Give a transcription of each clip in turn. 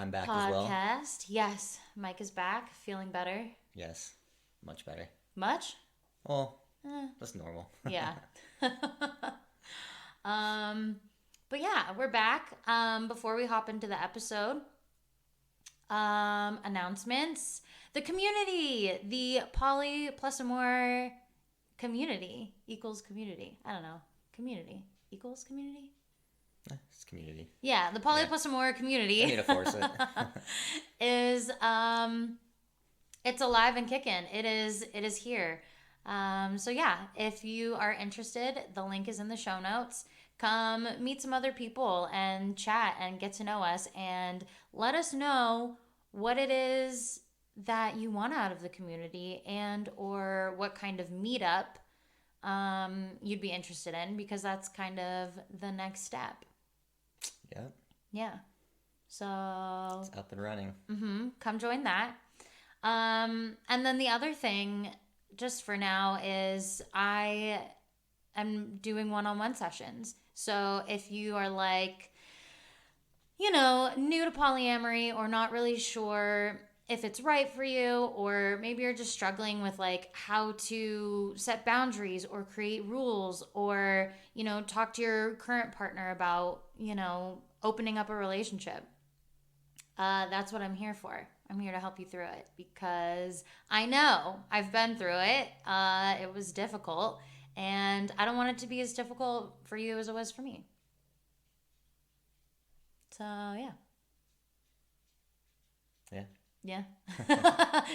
I'm back as well. Podcast. Yes, Mike is back, feeling better. Yes, much better. Much? Well, that's normal. Yeah. But yeah, we're back. Before we hop into the episode, announcements. The community, the Poly plus Amor community equals community. I don't know. Community equals community? It's community. Yeah, the Poly plus Amor community. I need to force it. is it's alive and kicking. It is here. So yeah, if you are interested, the link is in the show notes. Come meet some other people and chat and get to know us and let us know what it is that you want out of the community and or what kind of meetup you'd be interested in, because that's kind of the next step. Yep. Yeah. So it's up and running. Come join that. And then the other thing, just for now, is I am doing one-on-one sessions. So if you are like, new to polyamory or not really sure if it's right for you, or maybe you're just struggling with like how to set boundaries or create rules, or, talk to your current partner about, opening up a relationship. That's what I'm here for. I'm here to help you through it because I know I've been through it. It was difficult, and I don't want it to be as difficult for you as it was for me. So, yeah. Yeah. Yeah.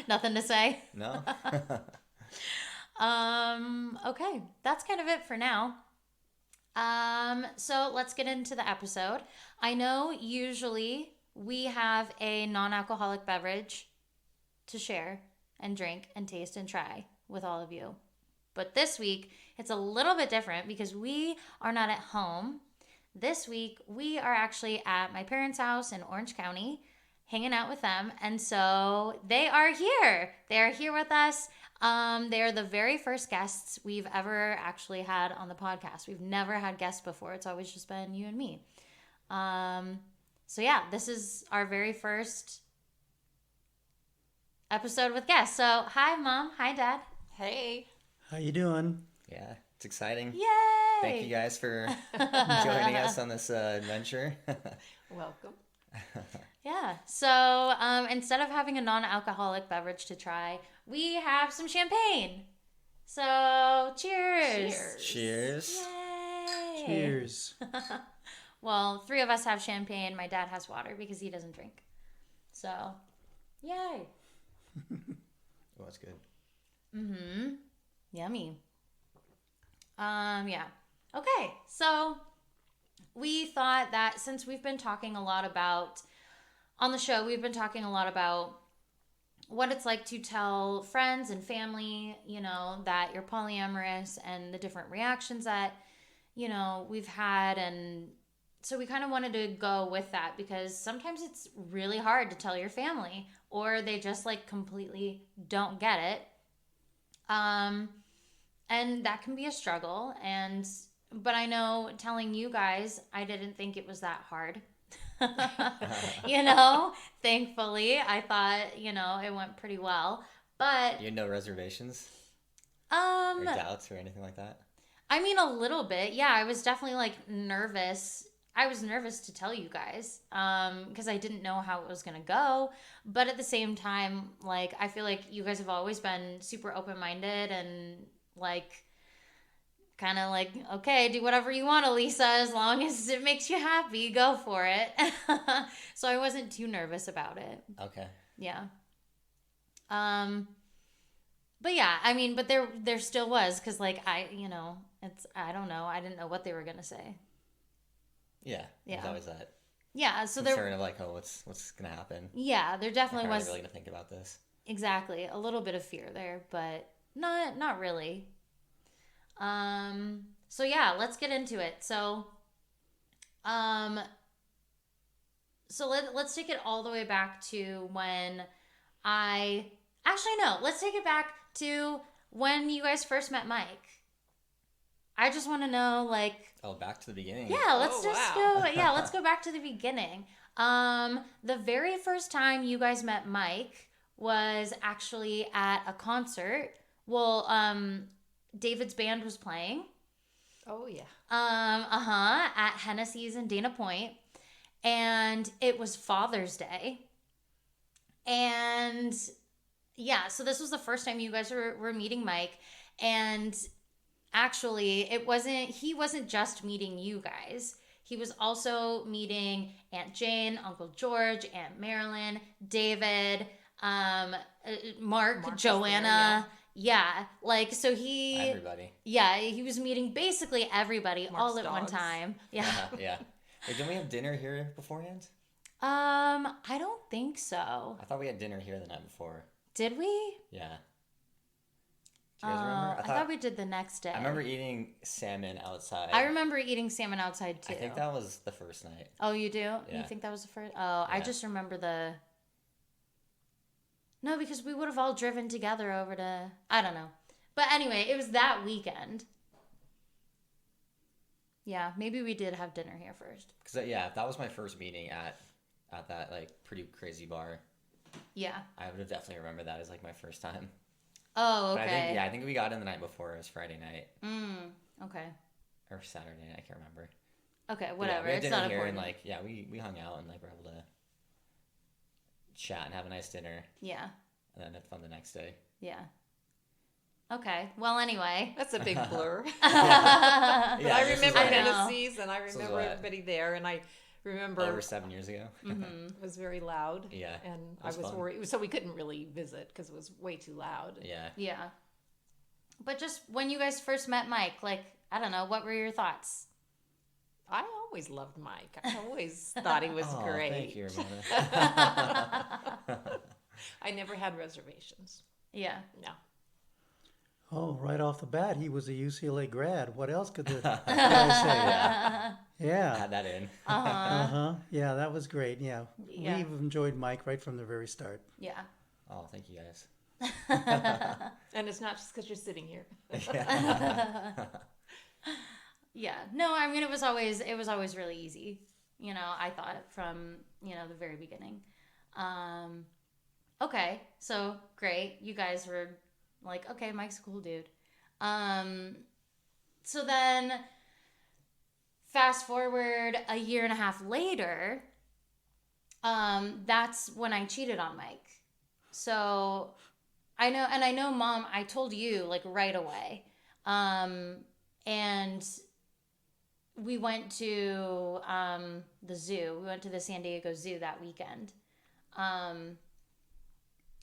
Nothing to say? No. Okay. That's kind of it for now. So let's get into the episode. I know usually we have a non-alcoholic beverage to share and drink and taste and try with all of you. But this week, it's a little bit different because we are not at home. This week, we are actually at my parents' house in Orange County, hanging out with them. And so they are here. They are here with us. They are the very first guests we've ever actually had on the podcast. We've never had guests before. It's always just been you and me. So yeah, this is our very first episode with guests. So hi, Mom. Hi, Dad. Hey. How you doing? Yeah, it's exciting. Yay! Thank you guys for joining us on this adventure. Welcome. Yeah. So instead of having a non-alcoholic beverage to try, we have some champagne. So cheers. Cheers. Yay. Cheers. Well, 3 of us have champagne. My dad has water because he doesn't drink. So, yay. Oh, that's good. Yummy. Yeah. Okay, so we thought that since we've been talking a lot about, on the show, we've been talking a lot about what it's like to tell friends and family, that you're polyamorous and the different reactions that, we've had. And so we kind of wanted to go with that because sometimes it's really hard to tell your family or they just like completely don't get it. And that can be a struggle. But I know telling you guys, I didn't think it was that hard. Thankfully, I thought, it went pretty well. But you had no reservations? Or doubts or anything like that? I mean, a little bit. Yeah, I was definitely like nervous. I was nervous to tell you guys because I didn't know how it was going to go. But at the same time, like, I feel like you guys have always been super open-minded and like kind of like, okay, do whatever you want, Elisa, as long as it makes you happy, go for it. So I wasn't too nervous about it. Okay. Yeah. But yeah, I mean, but there still was, because like I don't know, I didn't know what they were gonna say. Yeah. There's always that. Yeah, so concern of like, oh, what's gonna happen? Yeah, there definitely was. How are they really gonna think about this? Exactly, a little bit of fear there, but not really. So yeah, let's get into it. So let's take it all the way back to when let's take it back to when you guys first met Mike. I just want to know, like... Oh, back to the beginning. Yeah, let's go back to the beginning. The very first time you guys met Mike was actually at a concert. Well, David's band was playing. Oh, yeah. At Hennessy's in Dana Point. And it was Father's Day. And yeah, so this was the first time you guys were meeting Mike. And actually, he wasn't just meeting you guys. He was also meeting Aunt Jane, Uncle George, Aunt Marilyn, David, Mark, Joanna. Yeah, like, so everybody. Yeah, he was meeting basically everybody Mark's all at dogs. one time. Yeah. Yeah. Wait, didn't we have dinner here beforehand? I don't think so. I thought we had dinner here the night before. Did we? Yeah. Do you guys remember? I thought we did the next day. I remember eating salmon outside. I remember eating salmon outside too. I think that was the first night. Oh, you do? Yeah. You think that was the first? Oh, I just remember No, because we would have all driven together over to... I don't know. But anyway, it was that weekend. Yeah, maybe we did have dinner here first. Because, that was my first meeting at that, like, pretty crazy bar. Yeah. I would have definitely remembered that as, like, my first time. Oh, okay. But I think we got in the night before. It was Friday night. Okay. Or Saturday night. I can't remember. Okay, whatever. We had it's dinner not here important. and, we hung out and, like, were able to chat and have a nice dinner. Yeah. And then have fun the next day. Yeah. Okay. Well, anyway. That's a big blur. Yeah, I remember I know. Hennessy's, and I remember everybody there, and I remember... Over 7 years ago. It was very loud. Yeah. And I was was fun. worried. So we couldn't really visit because it was way too loud. Yeah. Yeah. But just when you guys first met Mike, like, I don't know, what were your thoughts? I always loved Mike. I always thought he was great. Thank you, Ramona. I never had reservations. Yeah. No. Oh, right off the bat, he was a UCLA grad. What else could the guy say? Yeah. Had that in. Yeah, that was great. Yeah. Yeah. We've enjoyed Mike right from the very start. Yeah. Oh, thank you guys. And it's not just because you're sitting here. Yeah. No, I mean, it was always really easy. You know, I thought from, the very beginning. Okay. So great. You guys were like, okay, Mike's a cool dude. So then fast forward a year and a half later, that's when I cheated on Mike. So I know, Mom, I told you like right away. And we went to the zoo. We went to the San Diego Zoo that weekend.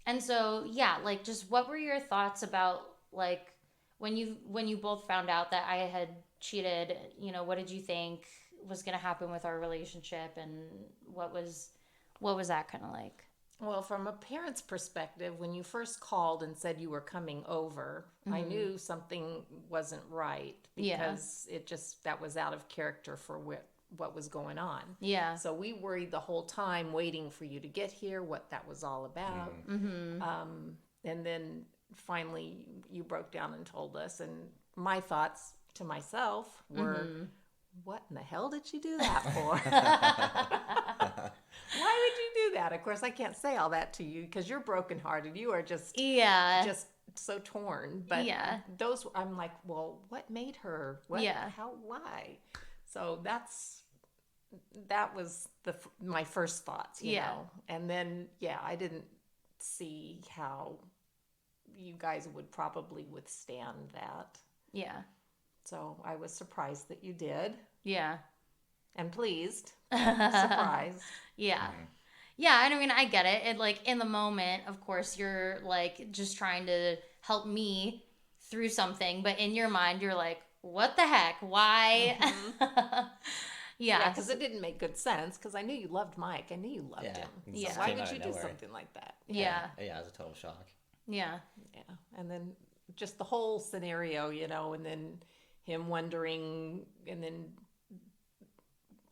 And so, yeah, like, just what were your thoughts about, like, when you both found out that I had cheated, what did you think was going to happen with our relationship, and what was that kind of like? Well, from a parent's perspective, when you first called and said you were coming over, I knew something wasn't right because that was out of character for what was going on. Yeah. So we worried the whole time waiting for you to get here, what that was all about. And then finally you broke down and told us, and my thoughts to myself were, what in the hell did you do that for? Why would you do that? Of course, I can't say all that to you because you're brokenhearted. You are just so torn. But I'm like, well, what made her? What? Yeah. How? Why? So that was my first thoughts, you know. And then I didn't see how you guys would probably withstand that. Yeah. So I was surprised that you did. Yeah. And pleased. Surprised. Yeah. Yeah, and I mean, I get it. It, like, in the moment, of course, you're, like, just trying to help me through something. But in your mind, you're like, what the heck? Why? Yeah, because it didn't make good sense, because I knew you loved Mike. I knew you loved him. Yeah. So why would you do something like that? Yeah. Yeah, it was a total shock. Yeah. Yeah. And then just the whole scenario, and then him wondering, and then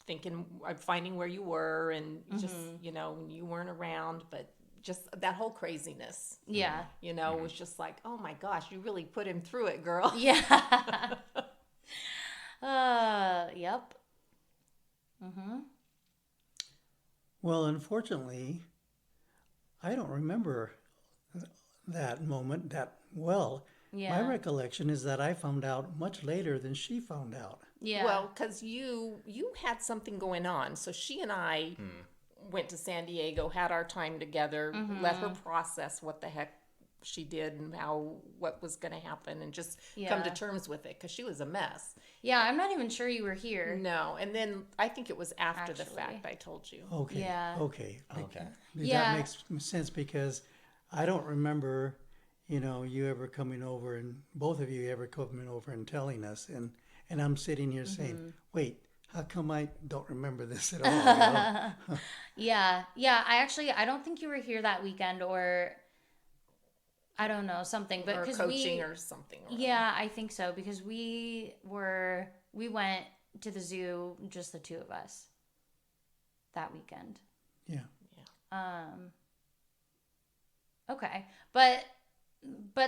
thinking, finding where you were, and just, you weren't around, but just that whole craziness. Yeah. Was just like, oh my gosh, you really put him through it, girl. Yeah. Yep. Well, unfortunately, I don't remember that moment that well. Yeah. My recollection is that I found out much later than she found out. Yeah. Well, because you had something going on, so she and I went to San Diego, had our time together, let her process what the heck she did and what was going to happen, and just come to terms with it, because she was a mess. Yeah, I'm not even sure you were here. No, and then I think it was after the Actually. fact I told you. Okay. Yeah. Okay. Okay. Yeah. That makes sense because I don't remember, you ever coming over and both of you ever coming over and telling us, and I'm sitting here saying, wait, how come I don't remember this at all? Yeah. I don't think you were here that weekend, or I don't know, something, but Or because coaching or something. Yeah, I think so, because we went to the zoo, just the two of us, that weekend. Yeah. Okay, but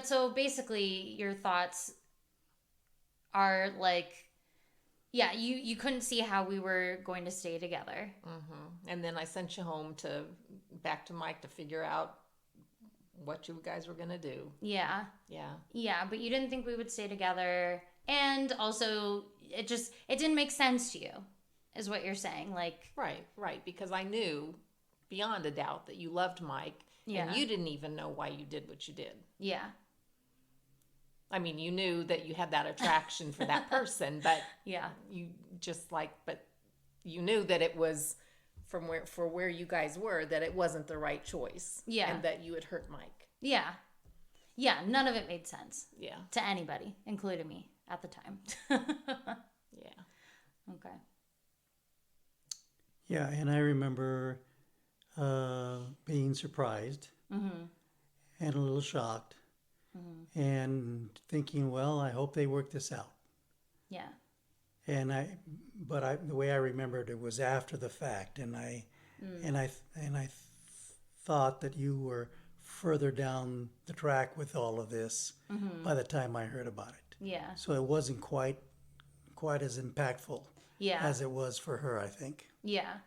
so basically your thoughts are like, yeah, you couldn't see how we were going to stay together. And then I sent you home back to Mike to figure out what you guys were going to do. Yeah. Yeah, but you didn't think we would stay together, and also it didn't make sense to you, is what you're saying. Like, Right, because I knew beyond a doubt that you loved Mike, Yeah. and you didn't even know why you did what you did. yeah. I mean, you knew that you had that attraction for that person, but Yeah. but you knew that it was for where you guys were, that it wasn't the right choice. Yeah. And that you had hurt Mike. Yeah. Yeah, none of it made sense Yeah. to anybody, including me at the time. Yeah. Okay. Yeah, and I remember being surprised and a little shocked and thinking, well, I hope they work this out. Yeah. And the way I remembered it was after the fact, and I thought that you were further down the track with all of this by the time I heard about it. Yeah. So it wasn't quite as impactful Yeah. as it was for her, I think. Yeah.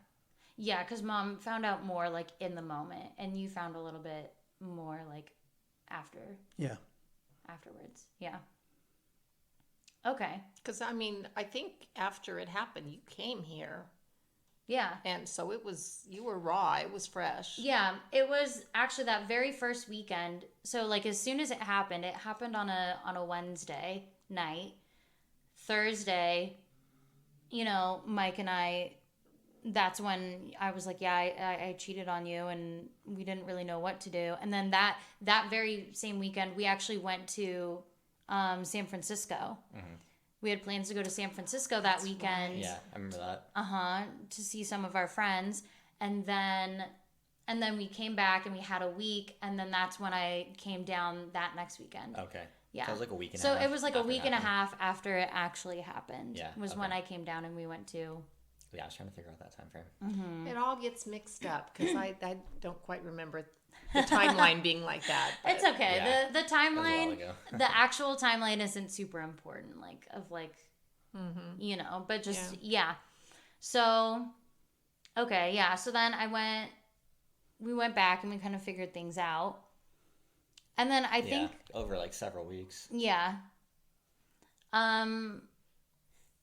Yeah, because Mom found out more like in the moment, and you found a little bit more like afterwards. Yeah. Okay. Because, I mean, I think after it happened, you came here. Yeah. And so you were raw. It was fresh. Yeah, it was actually that very first weekend. So like as soon as it happened on a Wednesday night. Thursday, Mike and I, that's when I was like, yeah, I cheated on you, and we didn't really know what to do. And then that very same weekend, we actually went to San Francisco. We had plans to go to San Francisco that weekend. Yeah, I remember that. To see some of our friends. And then we came back and we had a week, and then that's when I came down that next weekend. Okay. Yeah. So it was like a week and a half. So it was like a after week it and a happened. half after it actually happened. Yeah, Was okay. when I came down and we went to. Yeah, I was trying to figure out that time frame. It all gets mixed up because I don't quite remember the timeline being like that. But It's okay. yeah, The That was a while timeline, ago. the actual timeline isn't super important, but just, yeah. So, okay, yeah. So then we went back and we kind of figured things out. And then I think, over like several weeks. yeah. And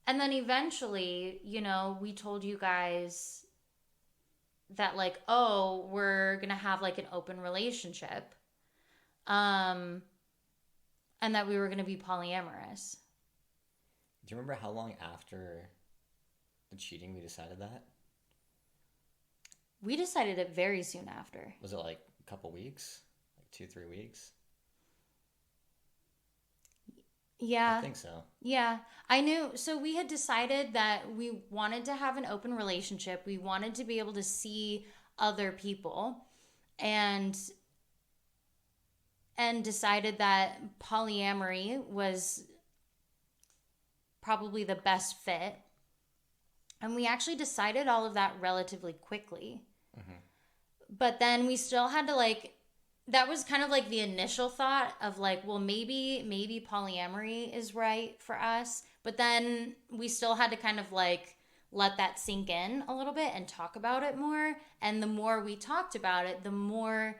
then eventually, we told you guys that like, oh, we're going to have like an open relationship. And that we were going to be polyamorous. Do you remember how long after the cheating we decided that? We decided it very soon after. Was it like a couple weeks? Like 2-3 weeks? Yeah. I think so. Yeah. I knew. So we had decided that we wanted to have an open relationship. We wanted to be able to see other people, and decided that polyamory was probably the best fit. And we actually decided all of that relatively quickly. But then we still had to that was kind of like the initial thought of like, well, maybe polyamory is right for us. But then we still had to kind of let that sink in a little bit and talk about it more. And the more we talked about it, the more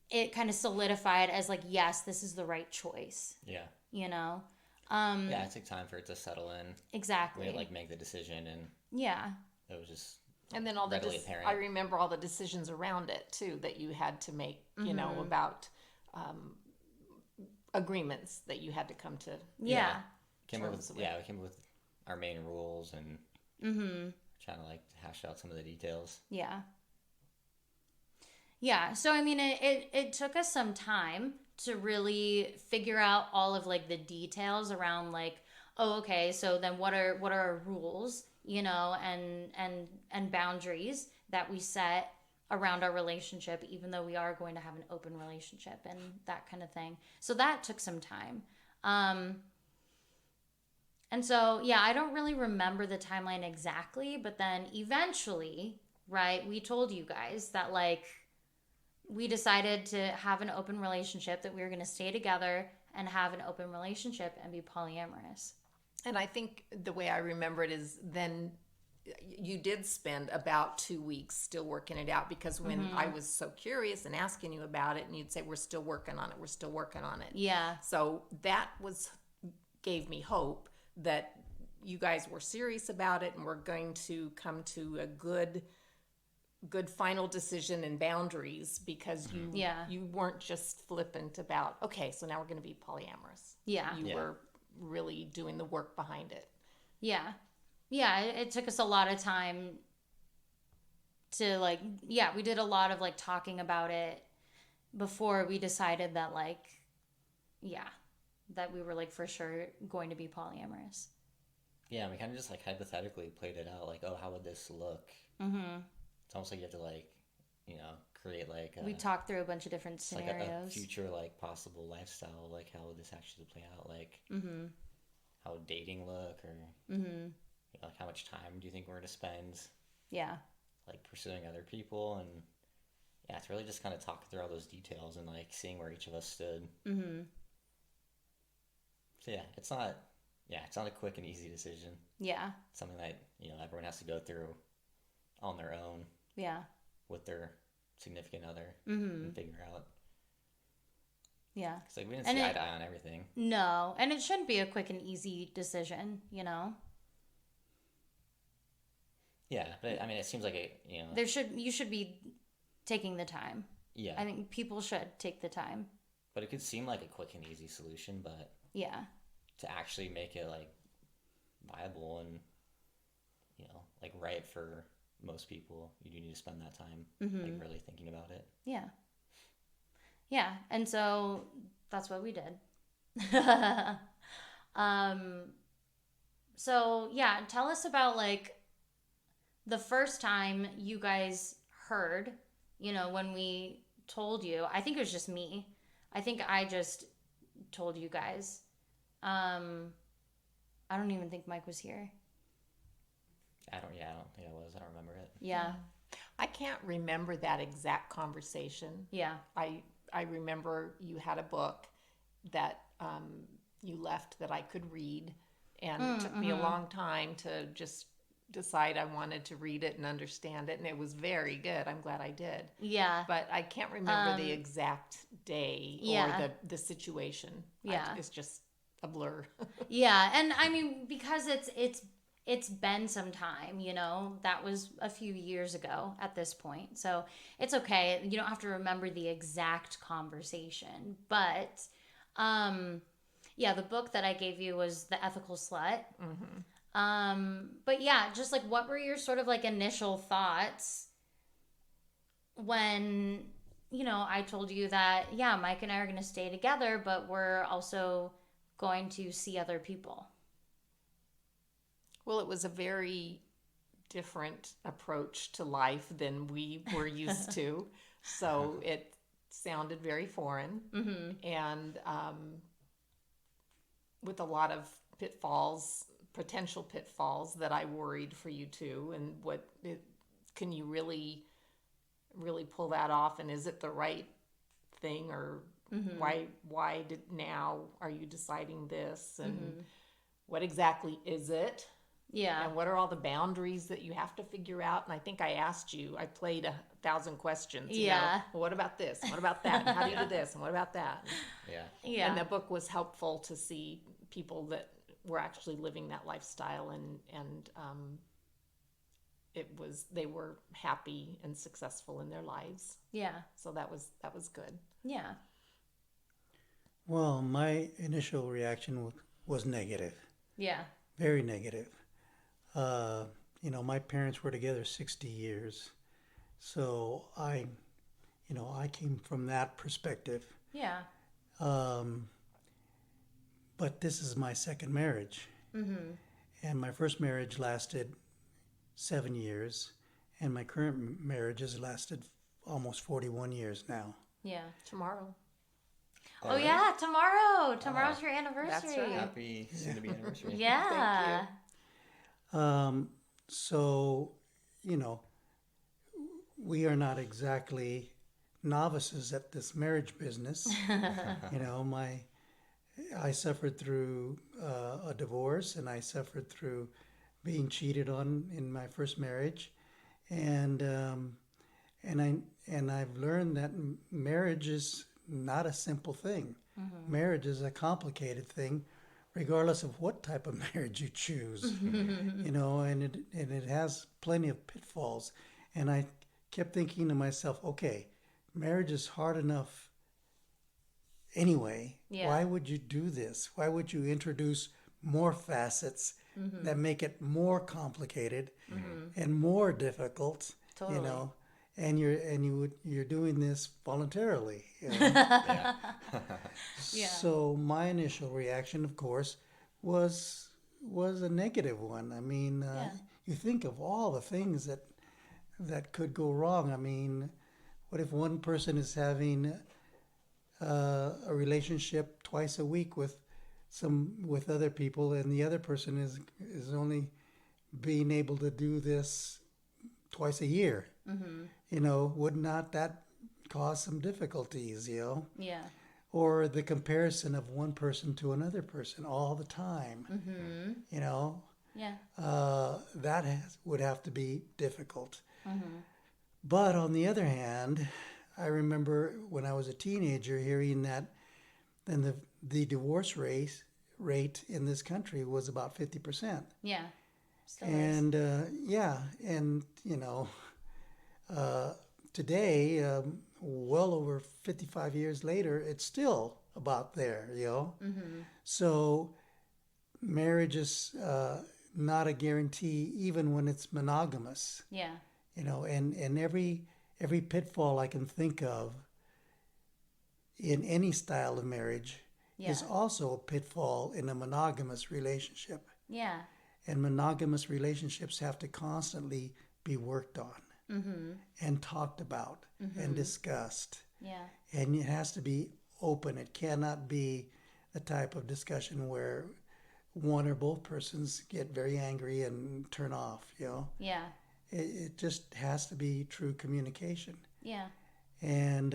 it kind of solidified as like, yes, this is the right choice. Yeah. You know? Yeah, it took time for it to settle in. Exactly. We had, like, make the decision, and yeah, it was just And then all the readily apparent. I remember all the decisions around it too that you had to make, you know, about agreements that you had to come to. yeah, we came up with our main rules and trying to, like, hash out some of the details. yeah. Yeah, so I mean, it took us some time to really figure out all of like the details around like, oh, okay, so then what are our rules, you know, and boundaries that we set around our relationship, even though we are going to have an open relationship and that kind of thing. So that took some time. And so, yeah, I don't really remember the timeline exactly, but then eventually, right, we told you guys that like we decided to have an open relationship, that we were going to stay together and have an open relationship and be polyamorous. And I think the way I remember it is then you did spend about 2 weeks still working it out, because when I was so curious and asking you about it, and you'd say, we're still working on it, we're still working on it. Yeah. So that gave me hope that you guys were serious about it and we're going to come to a good final decision and boundaries, because you weren't just flippant about, okay, so now we're going to be polyamorous. Yeah. You were really doing the work behind it. Yeah. Yeah, it took us a lot of time to like, we did a lot of like talking about it before we decided that like, that we were like for sure going to be polyamorous. Yeah, we kind of just like hypothetically played it out, like, oh, how would this look? It's almost like you have to, like, you know, create like we talked through a bunch of different scenarios, like a future like possible lifestyle, like how would this actually play out, like how would dating look, or you know, like how much time do you think we're going to spend like pursuing other people. And it's really just kind of talking through all those details and like seeing where each of us stood. So it's not a quick and easy decision. It's something that, you know, everyone has to go through on their own with their significant other and figure out. Because like, we didn't see eye to eye on everything. No, and it shouldn't be a quick and easy decision, you know? Yeah, but I mean, it seems like you should be taking the time. Yeah. I think people should take the time. But it could seem like a quick and easy solution, but to actually make it like viable and, you know, like right for most people, you do need to spend that time like really thinking about it. Yeah, and so that's what we did. So tell us about like the first time you guys heard, you know, when we told you. I think it was just me. I think I just told you guys. I don't even think Mike was here. I don't think I was. I don't remember it. Yeah. I can't remember that exact conversation. Yeah. I remember you had a book that you left that I could read, and it took me a long time to just decide I wanted to read it and understand it, and it was very good. I'm glad I did. Yeah. But I can't remember the exact day or the situation. Yeah. It's just a blur. Yeah, and I mean, because it's been some time, you know, that was a few years ago at this point. So it's okay. You don't have to remember the exact conversation. But, the book that I gave you was The Ethical Slut. But just like, what were your sort of like initial thoughts when, you know, I told you that, Mike and I are going to stay together, but we're also going to see other people? Well, it was a very different approach to life than we were used to. So it sounded very foreign and with a lot of potential pitfalls that I worried for you too. And can you really, really pull that off? And is it the right thing? Or why are you deciding this? And what exactly is it? Yeah. And what are all the boundaries that you have to figure out? And I think I asked you, I played 1,000 questions. You know, well, what about this? And what about that? And how do you do this? And what about that? Yeah. And the book was helpful to see people that were actually living that lifestyle, and they were happy and successful in their lives. Yeah. So that was good. Yeah. Well, my initial reaction was negative. Yeah. Very negative. My parents were together 60 years. So I came from that perspective. Yeah. But this is my second marriage. Mm-hmm. And my first marriage lasted 7 years. And my current marriage has lasted almost 41 years now. Yeah. Tomorrow. Oh, yeah, tomorrow. Tomorrow's your anniversary. That's right. Happy soon-to-be anniversary. Yeah. Thank you. So, we are not exactly novices at this marriage business. I suffered through a divorce, and I suffered through being cheated on in my first marriage, and I've learned that marriage is not a simple thing. Mm-hmm. Marriage is a complicated thing, regardless of what type of marriage you choose. And it has plenty of pitfalls. And I kept thinking to myself, okay, marriage is hard enough anyway. Yeah. Why would you do this? Why would you introduce more facets that make it more complicated and more difficult? Totally. And you're doing this voluntarily. Yeah. So my initial reaction, of course, was a negative one. I mean, you think of all the things that could go wrong. I mean, what if one person is having a relationship twice a week with other people, and the other person is only being able to do this twice a year? Mm-hmm. Would not that cause some difficulties? Yeah. Or the comparison of one person to another person all the time. Mm-hmm. Yeah. That would have to be difficult. Mm-hmm. But on the other hand, I remember when I was a teenager hearing that then the divorce rate in this country was about 50%. Yeah. Still and today, well over 55 years later, it's still about there, Mm-hmm. So marriage is not a guarantee, even when it's monogamous. Yeah. And every pitfall I can think of in any style of marriage is also a pitfall in a monogamous relationship. Yeah. And monogamous relationships have to constantly be worked on. Mm-hmm. And talked about and discussed. Yeah. And it has to be open. It cannot be the type of discussion where one or both persons get very angry and turn off, Yeah. It just has to be true communication. Yeah. And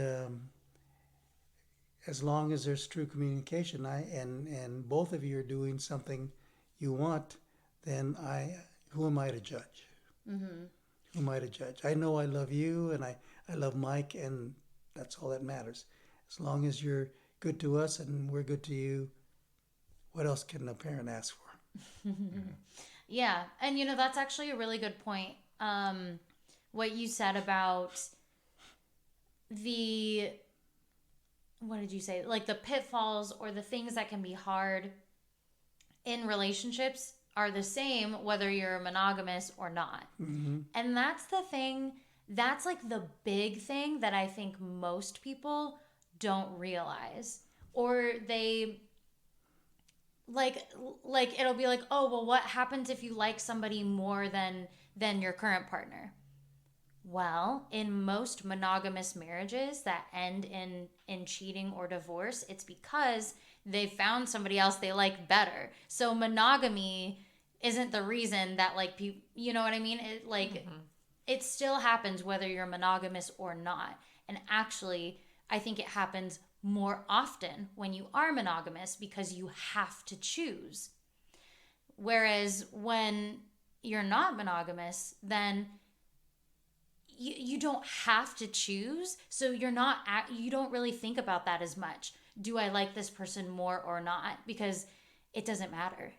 as long as there's true communication, and both of you are doing something you want, then who am I to judge? Mm-hmm. Who am I to judge? I know I love you, and I love Mike, and that's all that matters. As long as you're good to us and we're good to you, what else can a parent ask for? Yeah, and that's actually a really good point. What you said about what did you say? Like the pitfalls or the things that can be hard in relationships are the same whether you're monogamous or not. Mm-hmm. And that's the thing, that's like the big thing that I think most people don't realize. Or they like it'll be like, oh, well, what happens if you like somebody more than your current partner? Well, in most monogamous marriages that end in cheating or divorce, it's because they found somebody else they like better. So monogamy isn't the reason that people, you know what I mean? It it still happens whether you're monogamous or not. And actually, I think it happens more often when you are monogamous because you have to choose. Whereas when you're not monogamous, then you don't have to choose. So you don't really think about that as much. Do I like this person more or not? Because it doesn't matter.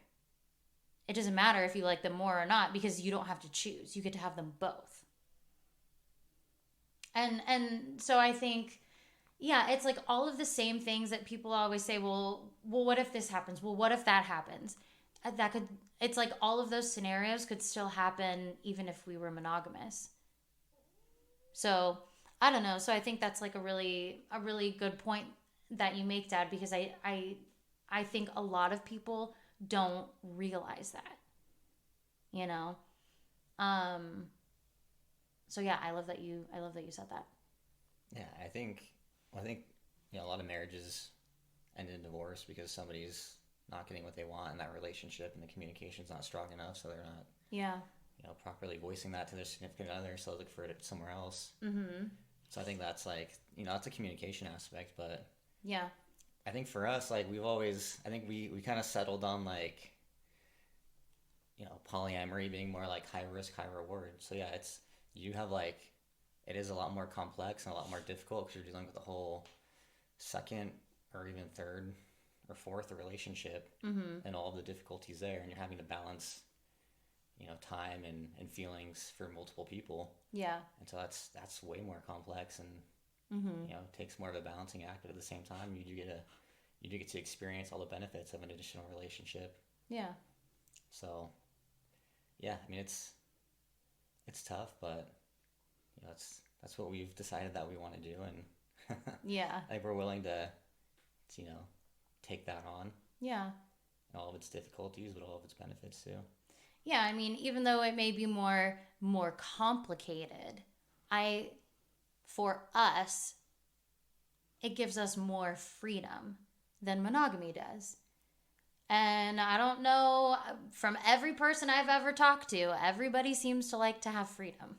It doesn't matter if you like them more or not, because you don't have to choose. You get to have them both. And so I think, yeah, it's like all of the same things that people always say, well, what if this happens? Well, what if that happens? It's like all of those scenarios could still happen even if we were monogamous. So I don't know. So I think that's like a really good point that you make, Dad, because I think a lot of people don't realize that, you know? So yeah, I love that you said that. Yeah, I think, you know, a lot of marriages end in divorce because somebody's not getting what they want in that relationship and the communication's not strong enough, so they're not, yeah, you know, properly voicing that to their significant other, so they look for it somewhere else. Mm-hmm. So I think that's like, you know, that's a communication aspect, but yeah, I think for us, like, I think we kind of settled on, like, you know, polyamory being more like high risk, high reward. So yeah, you have like, it is a lot more complex and a lot more difficult because you're dealing with the whole second or even third or fourth relationship, mm-hmm. and all of the difficulties there, and you're having to balance, you know, time and feelings for multiple people. Yeah. And so that's way more complex, and mm-hmm. you know, it takes more of a balancing act, but at the same time you do get to experience all the benefits of an additional relationship. Yeah. So yeah, I mean, it's tough, but you know, that's what we've decided that we want to do, and yeah, I think we're willing to, you know, take that on. Yeah. And all of its difficulties, but all of its benefits too. Yeah, I mean, even though it may be more complicated, for us, it gives us more freedom than monogamy does. And I don't know, from every person I've ever talked to, everybody seems to like to have freedom.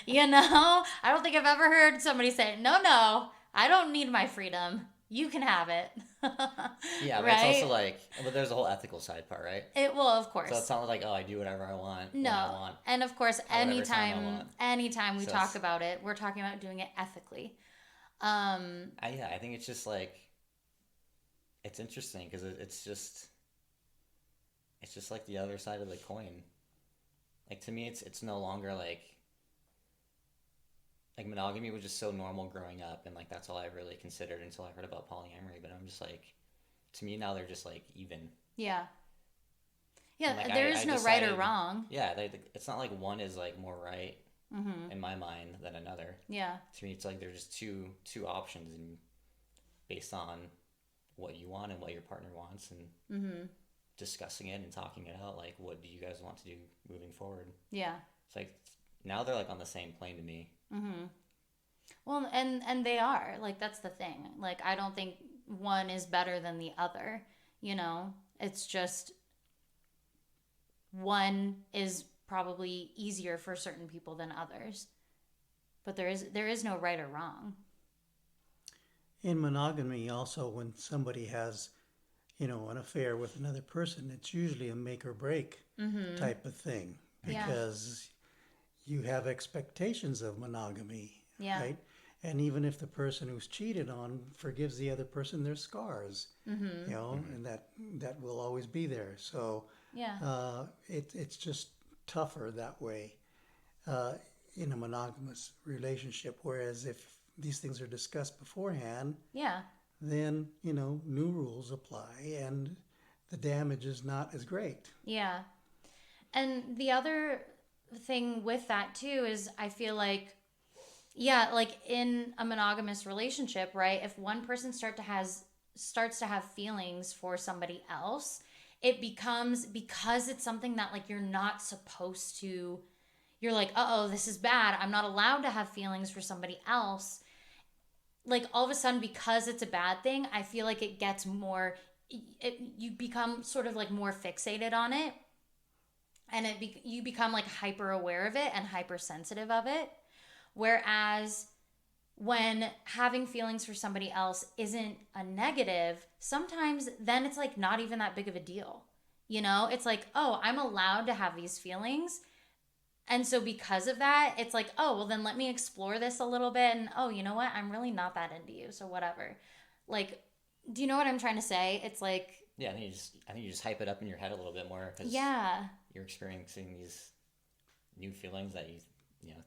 You know? I don't think I've ever heard somebody say, no, I don't need my freedom. You can have it. Yeah, but right? It's also like, but there's a whole ethical side part, right? Well, of course. So it's not like, oh, I do whatever I want. No. When I want, and of course, anytime we so talk about it, we're talking about doing it ethically. I think it's just like, it's interesting because it's just like the other side of the coin. Like, to me, it's no longer like monogamy was just so normal growing up, and like that's all I really considered until I heard about polyamory. But I'm just like, to me now they're just like even. Yeah. Yeah, like, there is no right or wrong. Yeah, it's not like one is like more right, mm-hmm. in my mind than another. Yeah. To me, it's like there's just two options, and based on what you want and what your partner wants, and mm-hmm. discussing it and talking it out, like, what do you guys want to do moving forward? Yeah. It's like now they're like on the same plane to me. Mm-hmm. Well, and they are, like, that's the thing. Like, I don't think one is better than the other, you know? It's just one is probably easier for certain people than others. But there is no right or wrong. In monogamy, also, when somebody has, you know, an affair with another person, it's usually a make or break mm-hmm. type of thing, because you have expectations of monogamy, right? And even if the person who's cheated on forgives the other person, there's scars, mm-hmm. you know, mm-hmm. and that will always be there. So it's just tougher that way in a monogamous relationship. Whereas if these things are discussed beforehand, then, you know, new rules apply and the damage is not as great. Yeah. And the other thing with that too is I feel like, like in a monogamous relationship, right? If one person starts to have feelings for somebody else, it becomes, because it's something that like you're not supposed to, you're like, uh-oh, this is bad. I'm not allowed to have feelings for somebody else. Like all of a sudden, because it's a bad thing, I feel like it gets more, you become sort of like more fixated on it. And you become like hyper aware of it and hypersensitive of it. Whereas when having feelings for somebody else isn't a negative, sometimes then it's like not even that big of a deal. You know, it's like, oh, I'm allowed to have these feelings. And so because of that, it's like, oh, well, then let me explore this a little bit. And, oh, you know what? I'm really not that into you. So whatever. Like, do you know what I'm trying to say? It's like... Yeah, I think you just hype it up in your head a little bit more. Cause you're experiencing these new feelings that you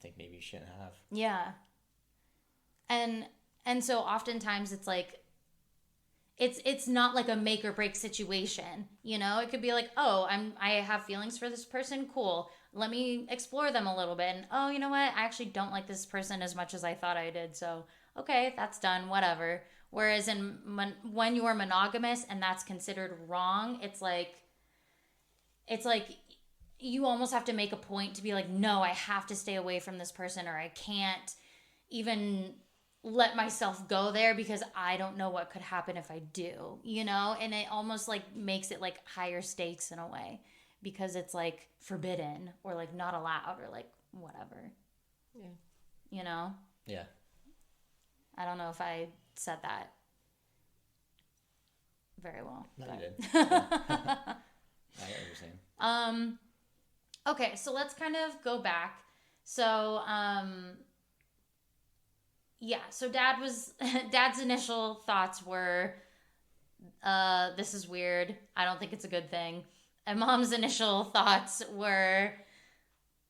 think maybe you shouldn't have. Yeah. And so oftentimes it's like, it's not like a make or break situation, you know? It could be like, oh, I have feelings for this person, cool. Let me explore them a little bit. And oh, you know what? I actually don't like this person as much as I thought I did. So, okay, that's done, whatever. Whereas when you are monogamous and that's considered wrong, it's like you almost have to make a point to be like, no, I have to stay away from this person, or I can't even let myself go there because I don't know what could happen if I do, you know? And it almost like makes it like higher stakes in a way because it's like forbidden or like not allowed or like whatever. Yeah. You know? Yeah. I don't know if I said that very well. No, you did. Yeah. I get what you're saying. Okay, so let's kind of go back. So, yeah, so Dad's initial thoughts were, this is weird. I don't think it's a good thing. And Mom's initial thoughts were,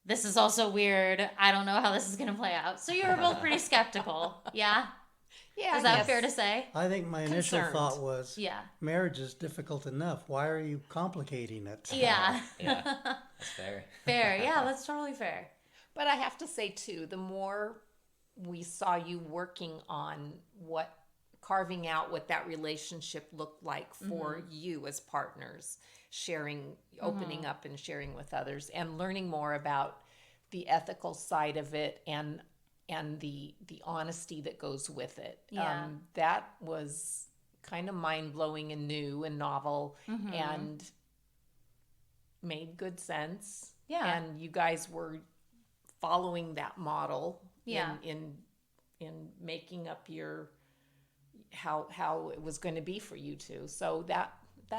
this is also weird. I don't know how this is going to play out. So you were both pretty skeptical. Yeah? Yeah. Is that fair to say? I think my initial thought was, yeah, marriage is difficult enough. Why are you complicating it? Yeah. Yeah, that's fair. Fair. Yeah, that's totally fair. But I have to say, too, the more we saw you working on carving out what that relationship looked like for you as partners, sharing, opening up and sharing with others, and learning more about the ethical side of it and the honesty that goes with it. Yeah. That was kind of mind-blowing and new and novel and made good sense. Yeah. And you guys were following that model Yeah. in making up your how it was going to be for you two. So that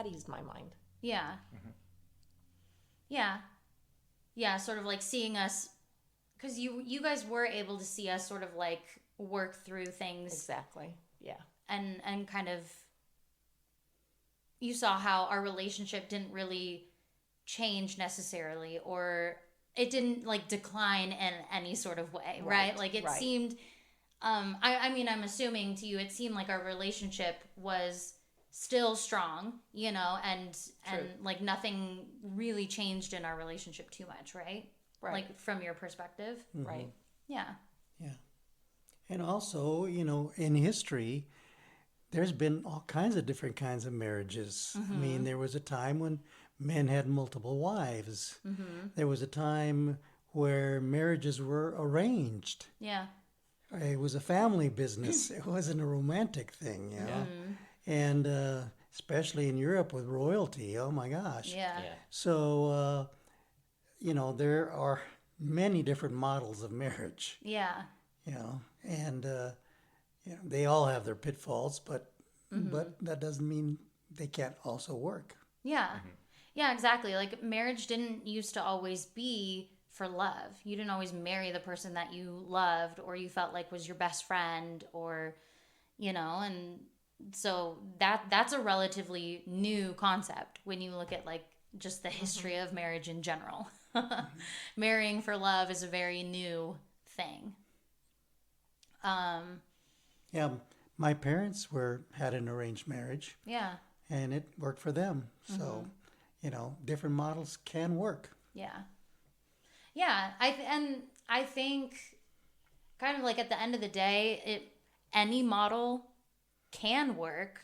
eased my mind. Yeah. Yeah. Yeah, sort of like seeing us, because you guys were able to see us sort of like work through things. Exactly. Yeah. And kind of, you saw how our relationship didn't really change necessarily, or it didn't like decline in any sort of way, right? Like it seemed, I mean, I'm assuming to you, it seemed like our relationship was still strong, you know, and like nothing really changed in our relationship too much, right? Like from your perspective. Right. Yeah. Yeah. And also, you know, in history, there's been all kinds of different kinds of marriages. I mean, there was a time when men had multiple wives. There was a time where marriages were arranged. Yeah. It was a family business. It wasn't a romantic thing, you know. And especially in Europe with royalty, oh my gosh. Yeah. So, you know, there are many different models of marriage. Yeah. You know, and you know, they all have their pitfalls, but that doesn't mean they can't also work. Yeah. Yeah, exactly. Like marriage didn't used to always be for love. You didn't always marry the person that you loved or you felt like was your best friend, or, you know, and so that's a relatively new concept when you look at like just the history of marriage in general. Marrying for love is a very new thing. Yeah, my parents had an arranged marriage. Yeah. And it worked for them. So, you know, different models can work. Yeah. Yeah, I think kind of like at the end of the day, any model can work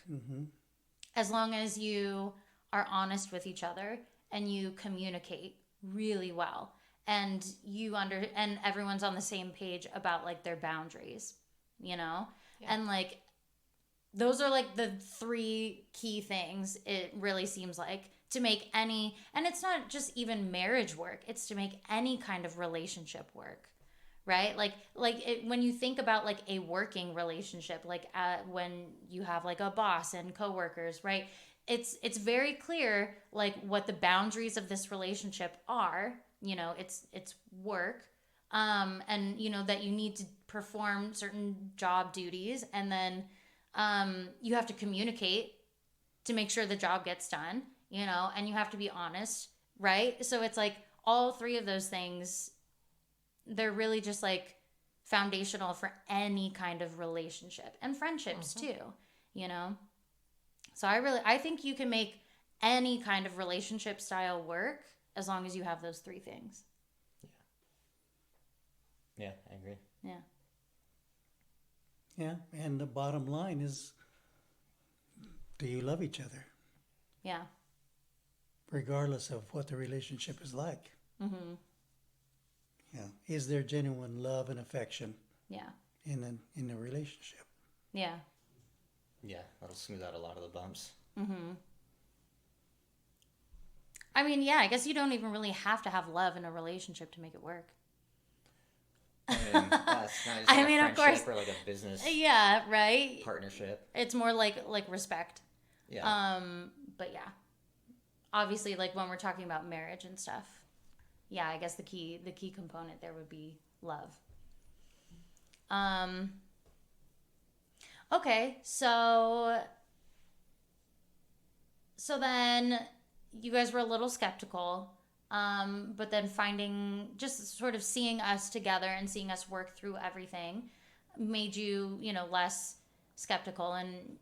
as long as you are honest with each other and you communicate really well and and everyone's on the same page about like their boundaries, you know? Yeah. And like those are like the three key things it really seems like to make any, and it's not just even marriage work, it's to make any kind of relationship work, right? Like when you think about like a working relationship, like when you have like a boss and coworkers, right? it's very clear like what the boundaries of this relationship are. It's work, and that you need to perform certain job duties, and then you have to communicate to make sure the job gets done, and you have to be honest, right? So it's like all three of those things, they're really just like foundational for any kind of relationship, and friendships too, So I think you can make any kind of relationship style work as long as you have those three things. Yeah, I agree. Yeah. Yeah, and the bottom line is, do you love each other? Yeah. Regardless of what the relationship is like. Mm-hmm. Yeah. Is there genuine love and affection? Yeah. In a relationship? Yeah. Yeah, that'll smooth out a lot of the bumps. Mm-hmm. I mean, yeah, I guess you don't even really have to have love in a relationship to make it work. I mean, that's not just like a of course, or like a business right? partnership. It's more like respect. Yeah. But yeah. Obviously, like when we're talking about marriage and stuff, yeah, I guess the key component there would be love. Okay, so then you guys were a little skeptical, but then just sort of seeing us together and seeing us work through everything made you, less skeptical, and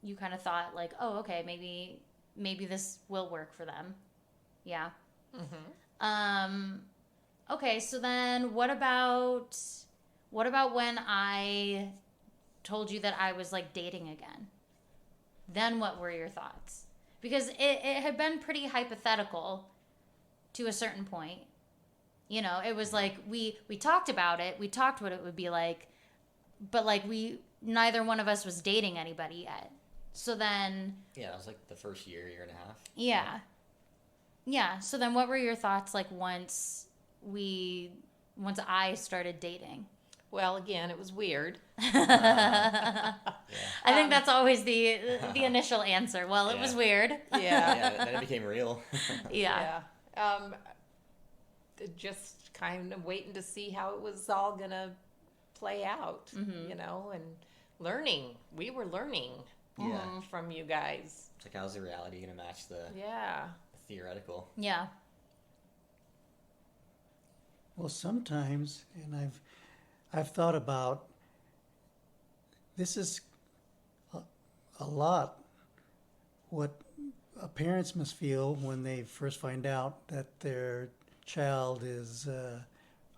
you kind of thought like, oh, okay, maybe this will work for them. Yeah. Mm-hmm. Okay, so then what about when I told you that I was like dating again? Then what were your thoughts? Because it had been pretty hypothetical to a certain point. It was like we talked about it. We talked what it would be like, but like neither one of us was dating anybody yet. So then... Yeah, it was like the first year and a half. Yeah. Yeah. So then what were your thoughts like once I started dating? Well, again, it was weird. I think that's always the initial answer. Well, it was weird. Yeah. Yeah, then it became real. Yeah. Just kind of waiting to see how it was all going to play out, and learning. We were learning from you guys. It's like, how's the reality going to match the theoretical? Yeah. Well, sometimes, and I've thought about, this is a lot what parents must feel when they first find out that their child is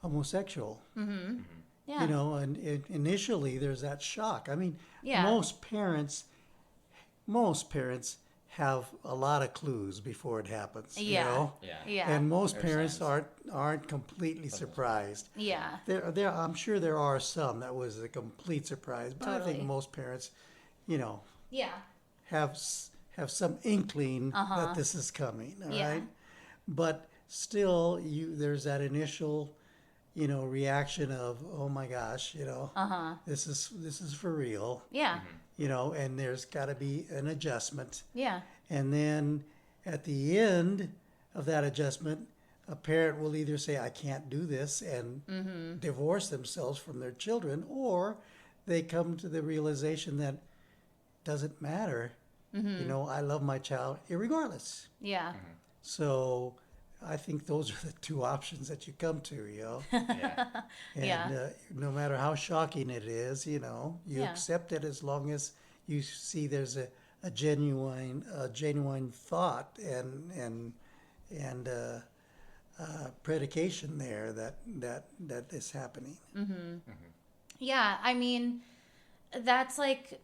homosexual. Mm-hmm. Yeah. And initially there's that shock. I mean, yeah. most parents have a lot of clues before it happens. Yeah. Yeah. And most parents aren't completely surprised. Yeah. There I'm sure there are some that was a complete surprise, but Totally. I think most parents, Yeah. have some inkling that this is coming, all right? But still there's that initial reaction of, oh my gosh, this is for real. Yeah. And there's got to be an adjustment. Yeah. And then at the end of that adjustment, a parent will either say, I can't do this, and divorce themselves from their children, or they come to the realization that it doesn't matter. I love my child irregardless. Yeah. So I think those are the two options that you come to, Yeah. And no matter how shocking it is, you accept it as long as you see there's a genuine thought and predication there that is happening. Yeah, I mean, that's like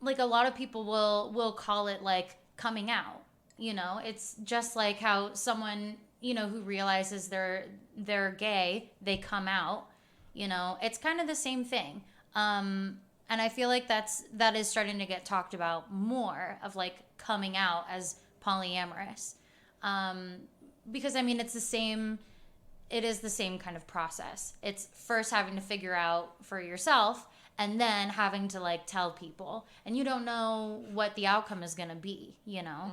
a lot of people will call it like coming out. It's just like how someone, who realizes they're gay, they come out, it's kind of the same thing. And I feel like that is starting to get talked about more, of like coming out as polyamorous. Because I mean, it is the same kind of process. It's first having to figure out for yourself, and then having to like tell people, and you don't know what the outcome is going to be, you know?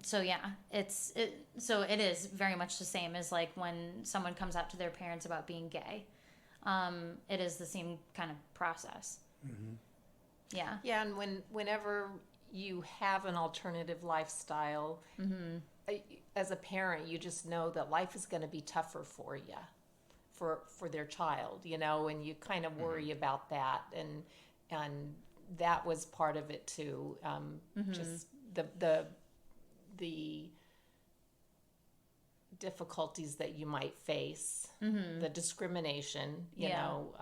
So yeah, so it is very much the same as like when someone comes out to their parents about being gay. It is the same kind of process. Yeah. Yeah, and whenever you have an alternative lifestyle, as a parent, you just know that life is going to be tougher for you, for their child, you know, and you kind of worry about that, and that was part of it too. Just the difficulties that you might face, the discrimination, you know,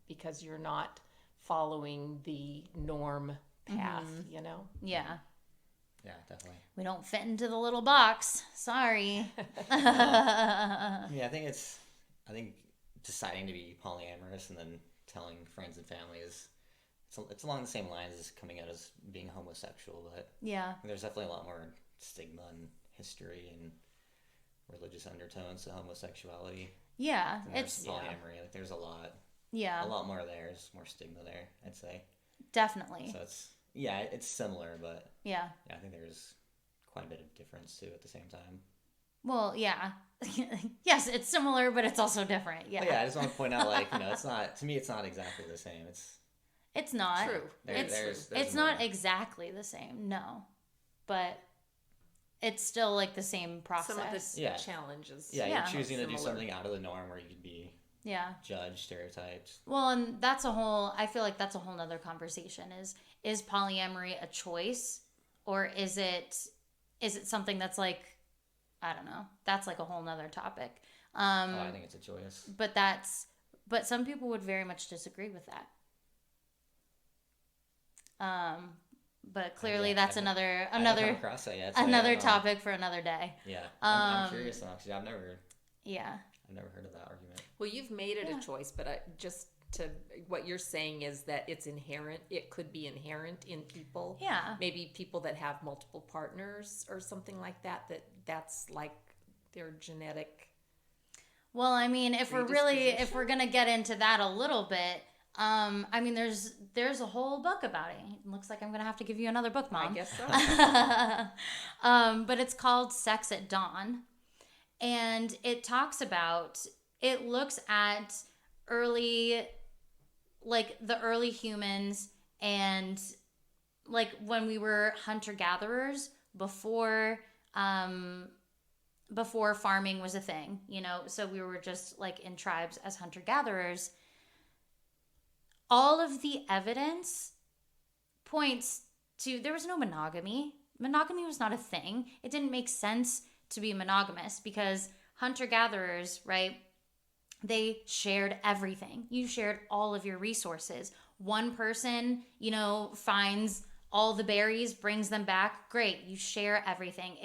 because you're not following the norm path, you know? Yeah. Yeah, definitely. We don't fit into the little box. Sorry. Yeah, I think deciding to be polyamorous and then telling friends and family it's along the same lines as coming out as being homosexual, but yeah, there's definitely a lot more stigma and history and religious undertones to homosexuality. Yeah, it's polyamory. Like there's a lot more there. There's more stigma there, I'd say. Definitely. So it's similar, but yeah, I think there's quite a bit of difference too at the same time. Well, yeah. Yes, it's similar, but it's also different. Yeah. But yeah, I just want to point out, like, you know, it's not exactly the same. It's not. True. It's not exactly the same, no. But it's still like the same process. Some of the challenges. Yeah, you're choosing to do something out of the norm where you could be judged, stereotyped. Well, and I feel like that's a whole nother conversation is polyamory a choice, or is it something that's like, I don't know, that's like a whole nother topic. I think it's a choice. But some people would very much disagree with that. But clearly that's another topic for another day. Yeah. I'm curious though, because I've never heard of that argument. Well, you've made it a choice, but what you're saying is that it's inherent. It could be inherent in people. Yeah. Maybe people that have multiple partners or something like that. That's like their genetic. Well, I mean, if we're gonna get into that a little bit, I mean, there's a whole book about it. It looks like I'm gonna have to give you another book, Mom. I guess so. But it's called Sex at Dawn, and it looks at the early humans and like when we were hunter-gatherers before farming was a thing, you know, so we were just like in tribes as hunter-gatherers. All of the evidence points to there was no monogamy. Monogamy was not a thing. It didn't make sense to be monogamous because hunter-gatherers, right? They shared everything. You shared all of your resources. One person, you know, finds all the berries, brings them back. Great. You share everything.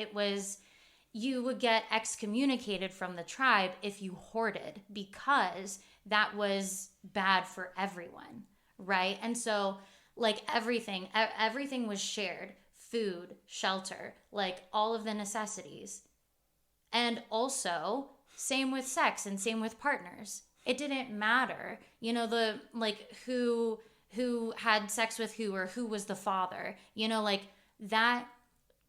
You would get excommunicated from the tribe if you hoarded because that was bad for everyone, right? And so like everything was shared. Food, shelter, like all of the necessities. And also same with sex and same with partners. It didn't matter, you know, the like who had sex with who or who was the father, you know, like that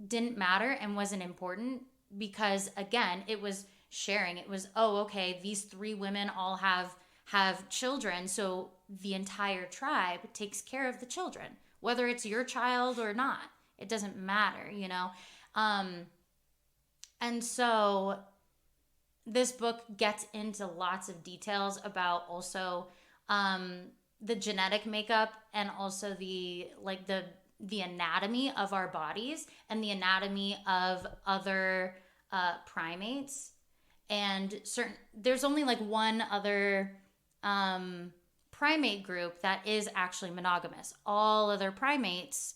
didn't matter and wasn't important because again, it was sharing. It was, oh, okay, these 3 women all have children, so the entire tribe takes care of the children, whether it's your child or not. It doesn't matter, you know. And so this book gets into lots of details about also the genetic makeup and also the anatomy of our bodies and the anatomy of other primates. And there's only like one other primate group that is actually monogamous. All other primates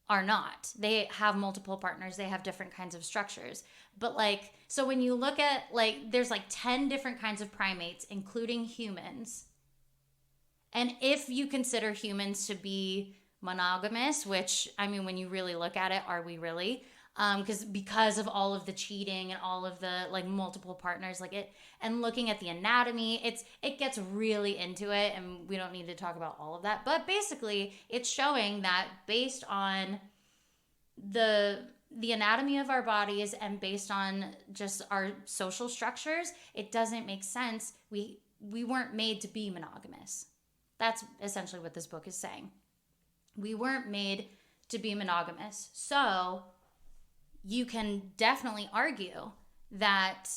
are not. They have multiple partners. They have different kinds of structures. But like, so when you look at like, there's like 10 different kinds of primates, including humans. And if you consider humans to be monogamous, which, I mean, when you really look at it, are we really? because of all of the cheating and all of the like multiple partners, like it, and looking at the anatomy, it gets really into it, and we don't need to talk about all of that. But basically, it's showing that based on the anatomy of our bodies and based on just our social structures, it doesn't make sense. We weren't made to be monogamous. That's essentially what this book is saying. We weren't made to be monogamous. So you can definitely argue that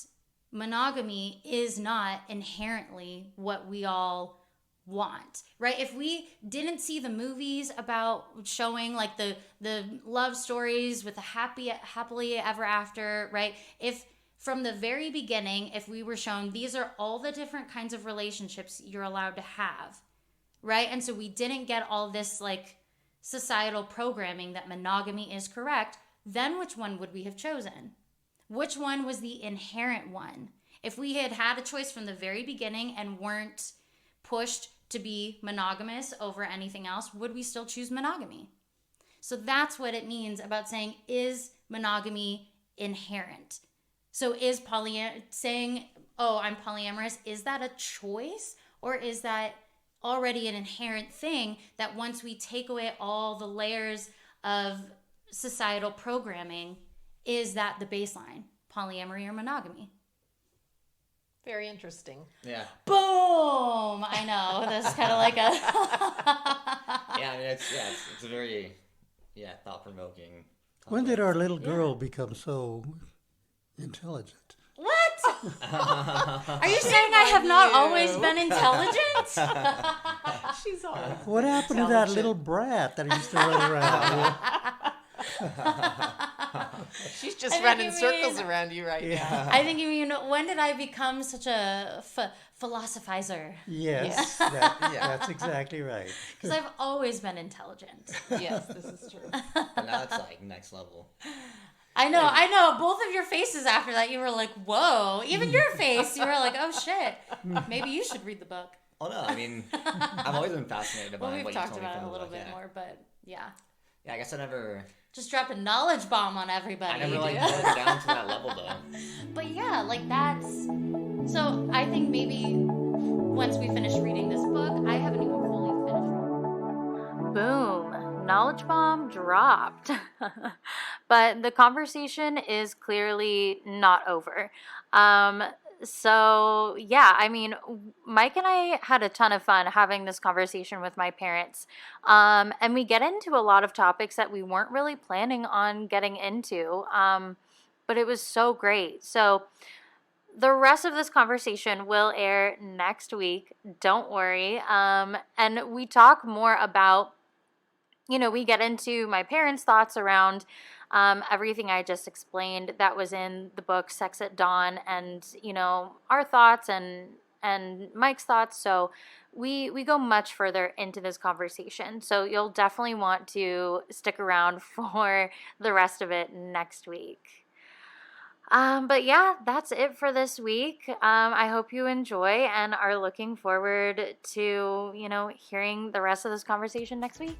monogamy is not inherently what we all want, right? If we didn't see the movies about showing like the love stories with the happily ever after, right? If from the very beginning, if we were shown these are all the different kinds of relationships you're allowed to have, right? And so we didn't get all this like societal programming that monogamy is correct, then which one would we have chosen? Which one was the inherent one? If we had had a choice from the very beginning and weren't pushed to be monogamous over anything else, would we still choose monogamy? So that's what it means about saying, is monogamy inherent? So is saying, oh, I'm polyamorous, is that a choice? Or is that already an inherent thing that once we take away all the layers of societal programming, is that the baseline, polyamory or monogamy? Very interesting. Yeah. Boom! I know. That's kind of like a... Yeah, I mean, it's a very, thought-provoking. When did our little girl become so intelligent? What? Are you saying I have not always been intelligent? She's always What happened to that little brat that used to run around? She's just running circles around you right now. I think you mean, when did I become such a philosophizer? Yes, that's exactly right. Because I've always been intelligent. Yes, this is true. But now it's like next level. I know. Both of your faces after that, you were like, whoa. Even your face, you were like, oh shit. Maybe you should read the book. Oh no, I mean, I've always been fascinated by we've what you talked told me about it from a the little book, bit more, but yeah. Yeah, I guess I never Just dropped a knowledge bomb on everybody. I never like went down to that level though. But yeah, like that's... So I think maybe once we finish reading this book, I haven't even fully finished. Boom. Knowledge bomb dropped. But the conversation is clearly not over. So yeah, I mean, Mike and I had a ton of fun having this conversation with my parents. And we get into a lot of topics that we weren't really planning on getting into. But it was so great. So the rest of this conversation will air next week. Don't worry. And we talk more about, we get into my parents' thoughts around everything I just explained that was in the book Sex at Dawn, and our thoughts and Mike's thoughts. So we go much further into this conversation. So you'll definitely want to stick around for the rest of it next week. But yeah, that's it for this week. I hope you enjoy and are looking forward to, hearing the rest of this conversation next week.